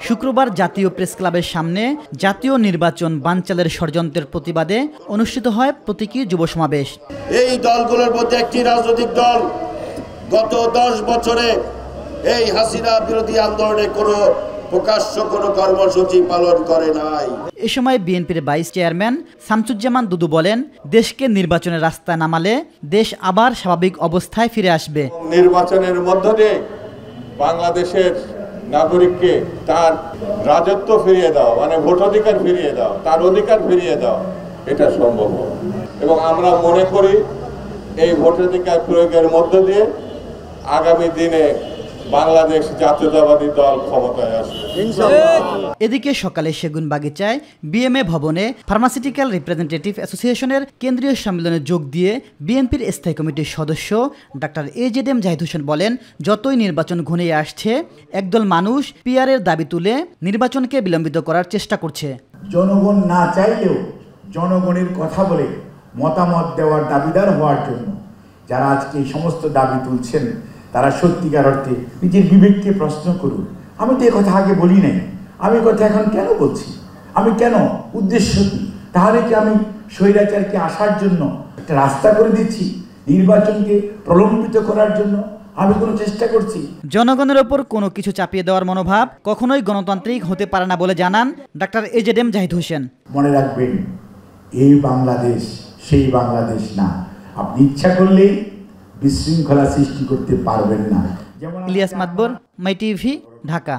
শুক্রবার জাতীয় প্রেস ক্লাবের সামনে জাতীয় নির্বাচন বানচালের ষড়যন্ত্রের প্রতিবাদে অনুষ্ঠিত হয় প্রতীকী যুব সমাবেশ। এই দলগুলোর মধ্যে একটি রাজনৈতিক দল গত 10 বছরে এই হাসিনা বিরোধী আন্দোলনে প্রকাশ্য কোনো কর্মসূচি পালন করে নাই। এ সময় বিএনপির ভাইস চেয়ারম্যান শামসুজ্জামান দুদু বলেন, দেশকে নির্বাচনের রাস্তায় নামালে দেশ আবার স্বাভাবিক অবস্থায় ফিরে আসবে। নির্বাচনের মধ্য দিয়ে বাংলাদেশের নাগরিককে তার রাজত্ব ফিরিয়ে দাও, মানে ভোটাধিকার ফিরিয়ে দাও, তার অধিকার ফিরিয়ে দাও, এটা সম্ভব। এবং আমরা মনে করি এই ভোটাধিকার প্রয়োগের মধ্য দিয়ে আগামী দিনে বাংলাদেশ জাতীয়তাবাদী দল ক্ষমতায় আসবে। এদিকে সকালে সেগুনবাগিচায় বিএমএ ভবনে ফার্মাসিউটিক্যাল রিপ্রেজেন্টেটিভ অ্যাসোসিয়েশনের কেন্দ্রীয় সম্মেলনে যোগ দিয়ে বিএনপির স্থায়ী কমিটির সদস্য ডাক্তার এজেডএম জাহিদ হোসেন বলেন, যতই নির্বাচন ঘনিয়ে আসছে একদল মানুষ পিআরের দাবি তুলে নির্বাচনকে বিলম্বিত করার চেষ্টা করছে। জনগণ না চাইলেও জনগণের কথা বলে মতামত দেওয়ার দাবিদার হওয়ার জন্য যারা আজকে এই সমস্ত দাবি তুলছেন তারা সত্যিকার অর্থে নিজের বিবেককে প্রশ্ন করুন। আমি তো কথা আগে বলি নাই, আমি কথা এখন কেন বলছি, আমি কেন, উদ্দেশ্য কি? তাহলে কি আমি স্বৈরাচারকে আসার জন্য একটা রাস্তা করে দিচ্ছি? নির্বাচনকে প্রলম্বিত করার জন্য আমি কোনো চেষ্টা করছি? জনগণের ওপর কোনো কিছু চাপিয়ে দেওয়ার মনোভাব কখনোই গণতান্ত্রিক হতে পারে না বলে জানান ডাক্তার এজেডএম জাহিদ হোসেন। মনে রাখবেন, এই বাংলাদেশ সেই বাংলাদেশ না। আপনি ইচ্ছা করলেই বিশৃঙ্খলা সৃষ্টি করতে পারবেন না। ইলিয়াস মাতবর, মাই টিভি, ঢাকা।